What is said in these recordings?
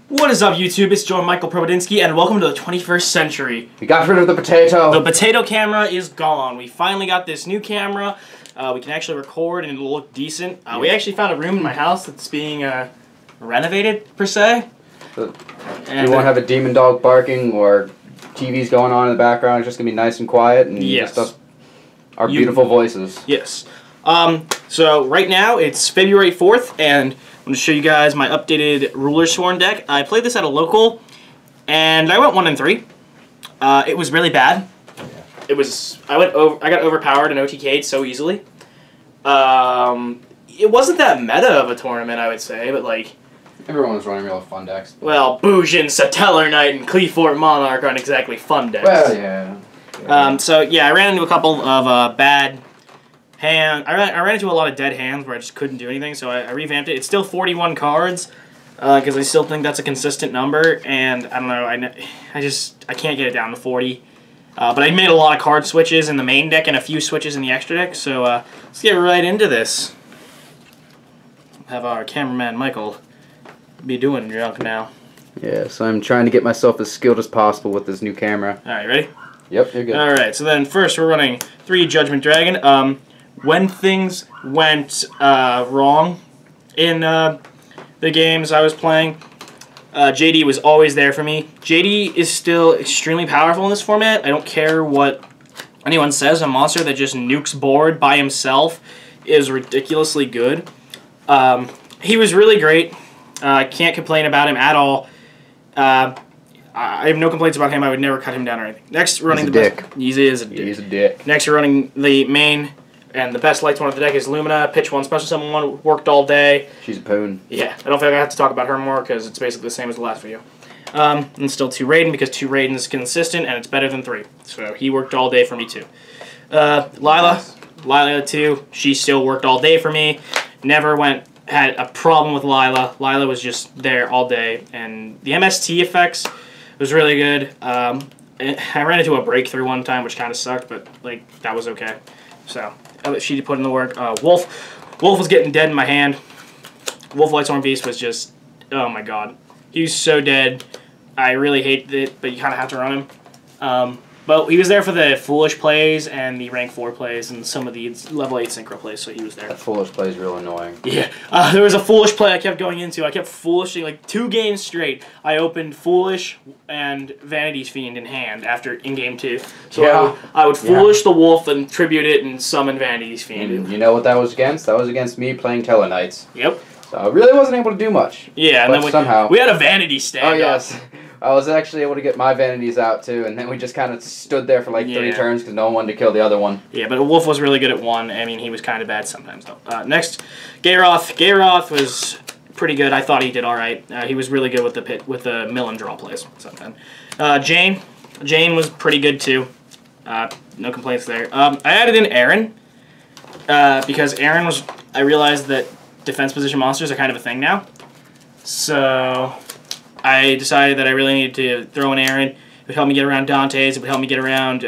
What is up, YouTube? It's Joe Michael Probodinsky, and welcome to the 21st century. We got rid of the potato. The potato camera is gone. We finally got this new camera. We can actually record, and it'll look decent. We actually found a room in my house that's being renovated, per se. You won't have a demon dog barking or TV's going on in the background. It's just going to be nice and quiet, and just us, our beautiful voices. Yes. So right now, it's February 4th, and I'm going to show you guys my updated Lightsworn deck. I played this at a local, and I went 1-3. It was really bad. It was I got overpowered and OTK'd so easily. It wasn't that meta of a tournament, I would say, but like everyone was running real fun decks. Well, Boujin, Satellar Knight, and Cleefort Monarch aren't exactly fun decks. Well, yeah. So yeah, I ran into a couple of bad hand. I ran into a lot of dead hands where I just couldn't do anything, so I revamped it. It's still 41 cards, because I still think that's a consistent number, and I don't know, I can't get it down to 40. But I made a lot of card switches in the main deck and a few switches in the extra deck, so let's get right into this. Have our cameraman Michael be doing junk now. Yeah, so I'm trying to get myself as skilled as possible with this new camera. Alright, ready? Yep, you're good. Alright, so then first we're running 3 Judgment Dragon. When things went wrong in the games I was playing, JD was always there for me. JD is still extremely powerful in this format. I don't care what anyone says. A monster that just nukes board by himself is ridiculously good. He was really great. I can't complain about him at all. I have no complaints about him. I would never cut him down or anything. Next, we're running He's a dick. He is a dick. He's a dick. Next, we're running the main and the best Lightsworn of the deck is Lumina. Pitch 1, special summon 1, worked all day. She's a poon. Yeah, I don't feel like I have to talk about her more because it's basically the same as the last video. And still 2 Raiden because 2 Raiden is consistent and it's better than 3. So he worked all day for me too. Lila 2, she still worked all day for me. Never had a problem with Lila. Lila was just there all day, and the MST effects was really good. I ran into a breakthrough one time, which kind of sucked, but like that was okay. So she put in the work. Wolf was getting dead in my hand. Wolf Lightsworn Beast was just, oh my god, he was so dead. I really hated it, but you kind of have to run him. But he was there for the Foolish plays and the rank 4 plays and some of the level 8 synchro plays, so he was there. That Foolish play is real annoying. Yeah, there was a Foolish play I kept going into. I kept Foolishing, like 2 games straight. I opened Foolish and Vanity's Fiend in hand in game 2. So yeah. I would Foolish the Wolf and tribute it and summon Vanity's Fiend. And you know what that was against? That was against me playing Tellar Knights. Yep. So I really wasn't able to do much. Yeah, and then somehow we had a Vanity stand. Oh yes. I was actually able to get my vanities out too, and then we just kind of stood there for like 3 turns because no one wanted to kill the other one. Yeah, but Wolf was really good at 1. I mean, he was kind of bad sometimes though. Next, Gayroth. Gayroth was pretty good. I thought he did all right. He was really good with the mill and draw plays. Jane. Jane was pretty good too. No complaints there. I added in Aaron because Aaron was. I realized that defense position monsters are kind of a thing now, so I decided that I really needed to throw in Aaron. It would help me get around Dante's. It would help me get around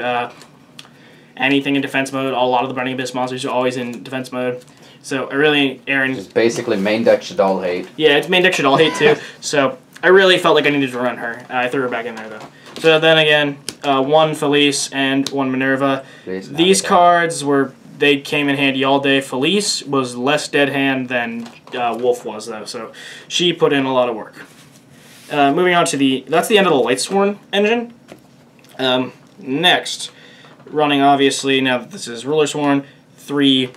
anything in defense mode. A lot of the Burning Abyss monsters are always in defense mode. So I really, Aaron... It's basically main deck Shadal hate. Yeah, it's main deck Shadal hate too. So I really felt like I needed to run her. I threw her back in there though. So then again, 1 Felice and 1 Minerva. These cards they came in handy all day. Felice was less dead hand than Wolf was though. So she put in a lot of work. Moving on to that's the end of the Lightsworn engine. Next, running obviously, now that this is Lightsworn, 3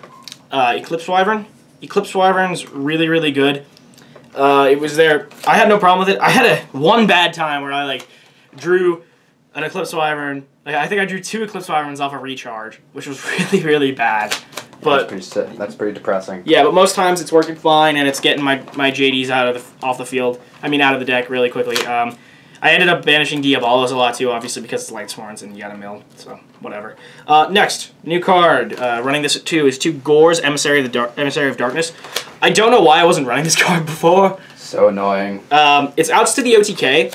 Eclipse Wyvern. Eclipse Wyvern's really, really good. It was there. I had no problem with it. I had one bad time where I like drew an Eclipse Wyvern. Like, I think I drew 2 Eclipse Wyverns off a recharge, which was really, really bad. But that's pretty depressing. Yeah, but most times it's working fine and it's getting my JDs off the field. I mean, out of the deck really quickly. I ended up banishing Diabolos a lot too, obviously because it's Lightsworns and you got a mill, so whatever. Next, new card. Running this at 2 is 2 Gores, Emissary of Darkness. I don't know why I wasn't running this card before. So annoying. It's outs to the OTK,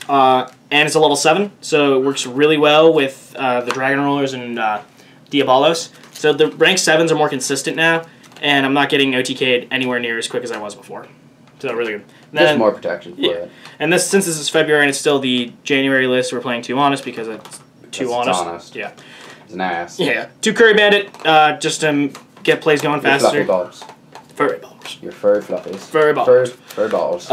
and it's a level 7, so it works really well with the Dragon Rollers and Diabolos. So the rank 7s are more consistent now, and I'm not getting OTK'd anywhere near as quick as I was before. So really good. There's more protection for it. And since this is February and it's still the January list, we're playing 2 Honest because it's 2 Honest. Yeah. It's an ass. Yeah. 2 Curry Bandit, just to get plays going faster. Fluffy balls. Furry balls. Your furry fluffies. Furry balls. Fur balls.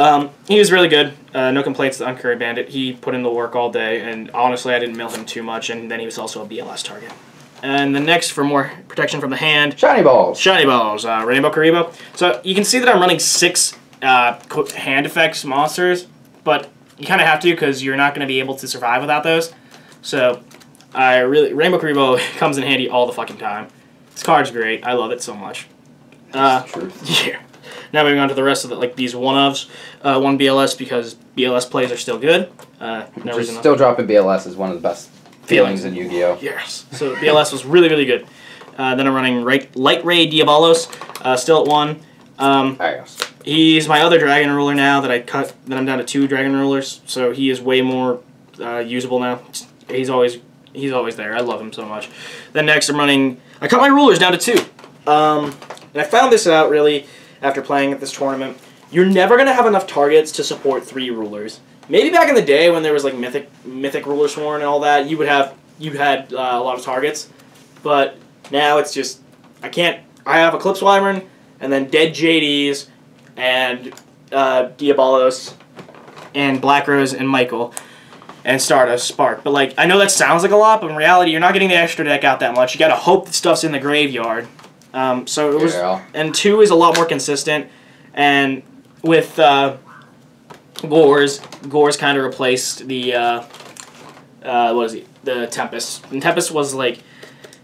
He was really good. No complaints on Curry Bandit. He put in the work all day, and honestly, I didn't mill him too much, and then he was also a BLS target. And the next, for more protection from the hand... Shiny balls. Shiny balls. Rainbow Karibo. So you can see that I'm running 6 hand effects monsters, but you kind of have to because you're not going to be able to survive without those. So Rainbow Karibo comes in handy all the fucking time. This card's great. I love it so much. Truth. Yeah. Now moving on to the rest of these one-ofs. 1 BLS because BLS plays are still good. Still dropping BLS is one of the best feelings in Yu-Gi-Oh! Yes. So BLS was really, really good. Then I'm running Light Ray Diabolos, still at 1. He's my other Dragon Ruler now that I cut. Then I'm down to 2 Dragon Rulers, so he is way more usable now. He's always there. I love him so much. Then next I'm running... I cut my rulers down to 2. And I found this out, really, after playing at this tournament. You're never going to have enough targets to support 3 rulers. Maybe back in the day when there was like Mythic Ruler Sworn and all that, you had a lot of targets. But now it's just, I have Eclipse Wyvern, and then Dead JDs, and Diabolos, and Black Rose, and Michael, and Stardust, Spark. But like, I know that sounds like a lot, but in reality, you're not getting the extra deck out that much. You gotta hope that stuff's in the graveyard. So it was, and 2 is a lot more consistent, and with Gores kind of replaced the the Tempest. And Tempest was like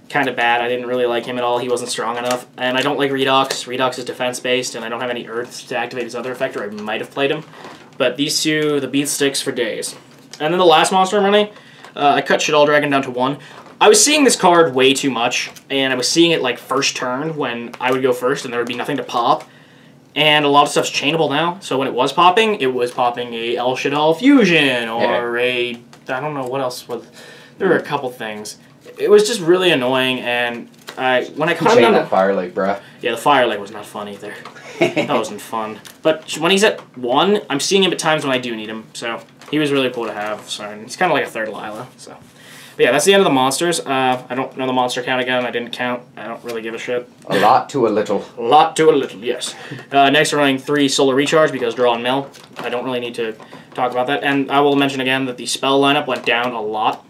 kind of bad. I didn't really like him at all. He wasn't strong enough, and I don't like Redox. Redox is defense based, and I don't have any Earths to activate his other effect, or I might have played him. But these 2, the beat sticks for days. And then the last monster I'm running, I cut Shaddoll Dragon down to 1. I was seeing this card way too much, and I was seeing it like first turn when I would go first and there would be nothing to pop. And a lot of stuff's chainable now, so when it was popping a El Shaddoll Fusion, or a... I don't know what else was... There were a couple things. It was just really annoying, and when I cut him down... that Fire Lake, bruh. Yeah, the Fire Lake was not fun either. That wasn't fun. But when he's at 1, I'm seeing him at times when I do need him, so he was really cool to have. So he's kind of like a 3rd Lila, so... But yeah, that's the end of the monsters. I don't know the monster count again. I didn't count. I don't really give a shit. A lot to a little. A lot to a little, yes. Next, we're running 3 Solar Recharge because draw and mill. I don't really need to talk about that. And I will mention again that the spell lineup went down a lot.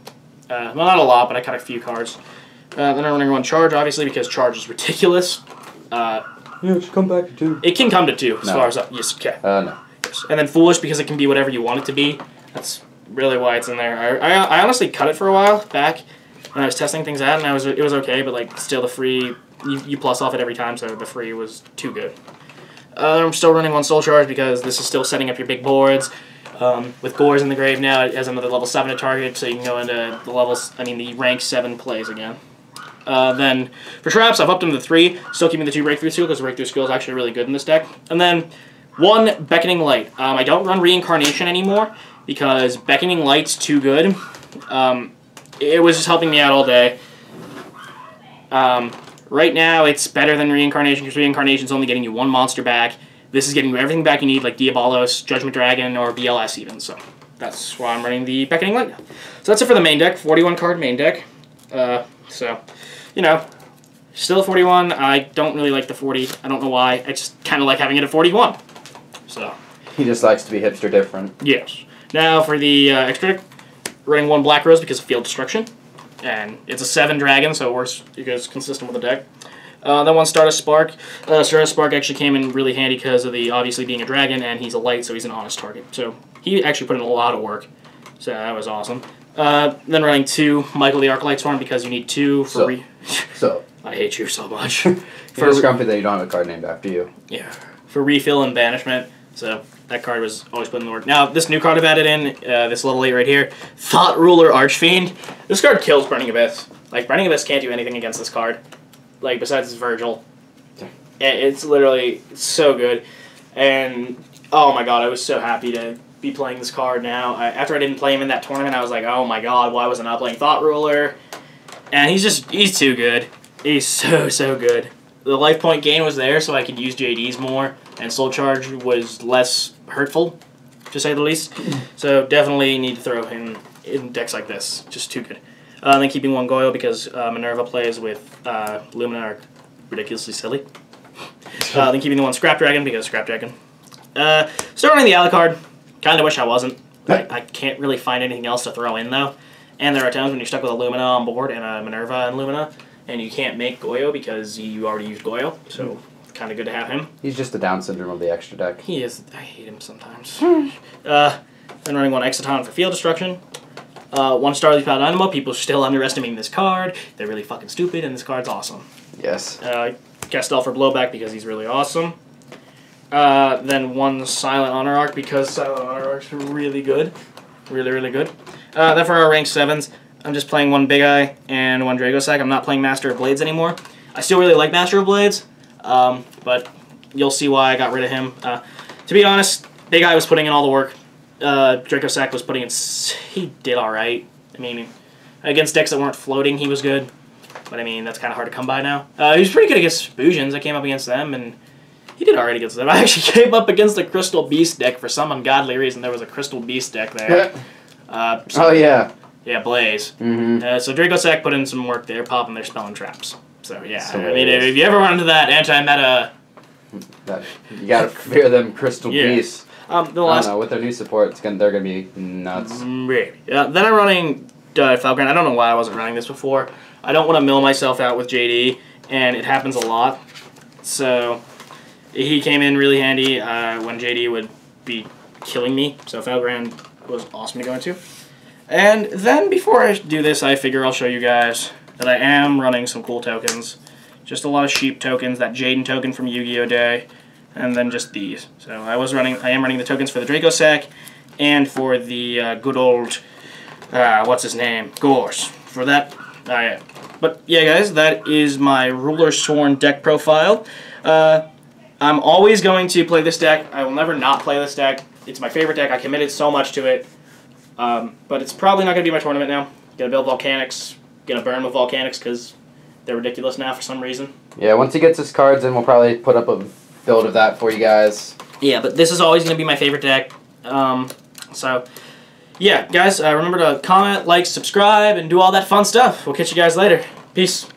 Well, not a lot, but I cut a few cards. Then I'm running 1 Charge, obviously, because Charge is ridiculous. Yeah, it should come back to 2. It can come to 2, as far as... Yes, okay. No. Yes. And then Foolish because it can be whatever you want it to be. That's... really why it's in there. I honestly cut it for a while back when I was testing things out, and it was okay, but like still the free, you plus off it every time, so the free was too good. I'm still running 1 Soul Charge because this is still setting up your big boards. With Gores in the grave now, it has another level 7 to target, so you can go into the rank 7 plays again. Then for traps, I've upped them to 3, still keeping the 2 Breakthrough Skill because Breakthrough Skill is actually really good in this deck. And then 1 Beckoning Light. I don't run Reincarnation anymore, because Beckoning Light's too good. It was just helping me out all day. Right now, it's better than Reincarnation, because Reincarnation's only getting you 1 monster back. This is getting you everything back you need, like Diabolos, Judgment Dragon, or BLS even. So that's why I'm running the Beckoning Light now. So that's it for the main deck, 41 card main deck. So, you know, still 41. I don't really like the 40. I don't know why. I just kind of like having it at 41. So he just likes to be hipster different. Yes. Now for the extra deck, running 1 Black Rose because of Field Destruction. And it's a 7 dragon, so it works because it's consistent with the deck. Then 1 Stardust Spark. Stardust Spark actually came in really handy because of the obviously being a dragon, and he's a light, so he's an honest target. So he actually put in a lot of work. So that was awesome. Then running 2 Michael the Arc Lightsworn because you need 2 for I hate you so much. You're just grumpy that you don't have a card named after you. Yeah. For refill and banishment. So that card was always put in the work. Now, this new card I've added in, this level 8 right here, Thought Ruler Archfiend. This card kills Burning Abyss. Like, Burning Abyss can't do anything against this card. Like, besides its Virgil. It's literally so good. And, oh my god, I was so happy to be playing this card now. After I didn't play him in that tournament, I was like, oh my god, why wasn't I playing Thought Ruler? And he's too good. He's so good. The life point gain was there so I could use JDs more. and Soul Charge was less hurtful, to say the least. So definitely need to throw him in decks like this. Just too good. Then keeping one Goyle because Minerva plays with Lumina are ridiculously silly. Then keeping the one Scrap Dragon because Scrap Dragon. Still running the Alucard. Kind of wish I wasn't. I can't really find anything else to throw in though. And there are times when you're stuck with a Lumina on board and a Minerva and Lumina, and you can't make Goyo because you already used Goyo. So kind of good to have him. He's just the Down syndrome of the extra deck. He is. I hate him sometimes. Then running one Exciton for field destruction. One Starly Paladynamo. People are still underestimating this card. They're really fucking stupid, and this card's awesome. Yes. Castel for blowback because he's really awesome. Then one Silent Honor Arc because Silent Honor Arcs are really good. Really, really good. Then for our rank 7s, I'm just playing one Big Eye and one Dragossack. I'm not playing Master of Blades anymore. I still really like Master of Blades, but you'll see why I got rid of him. To be honest, Big Eye was putting in all the work. Dragossack was putting in... He did alright. I mean, against decks that weren't floating, he was good. But I mean, that's kind of hard to come by now. He was pretty good against Fusions. I came up against them, and he did alright against them. I actually came up against the Crystal Beast deck for some ungodly reason. There was a Crystal Beast deck there. Oh, yeah. Yeah, Blaze. So Dragossack put in some work there, popping their spell and traps. So, yeah. So I mean, if you ever run into that anti-meta... You gotta fear them Crystal Beasts. The last... I don't know, with their new support, they're gonna be nuts. Maybe. Then I'm running Falcon. I don't know why I wasn't running this before. I don't want to mill myself out with JD, and it happens a lot. So he came in really handy when JD would be killing me. So Falcon was awesome to go into. And then before I do this, I figure I'll show you guys that I am running some cool tokens. Just a lot of sheep tokens, that Jaden token from Yu-Gi-Oh! Day, and then just these. So I am running the tokens for the Dragossack and for the good old, what's his name, Gorse. For that, yeah. But yeah, guys, that is my Ruler Sworn deck profile. I'm always going to play this deck. I will never not play this deck. It's my favorite deck. I committed so much to it. But it's probably not going to be my tournament now. Gonna build Volcanics. Gonna burn with Volcanics because they're ridiculous now for some reason. Yeah, once he gets his cards in, we'll probably put up a build of that for you guys. Yeah, but this is always going to be my favorite deck. So, yeah, guys, remember to comment, like, subscribe, and do all that fun stuff. We'll catch you guys later. Peace.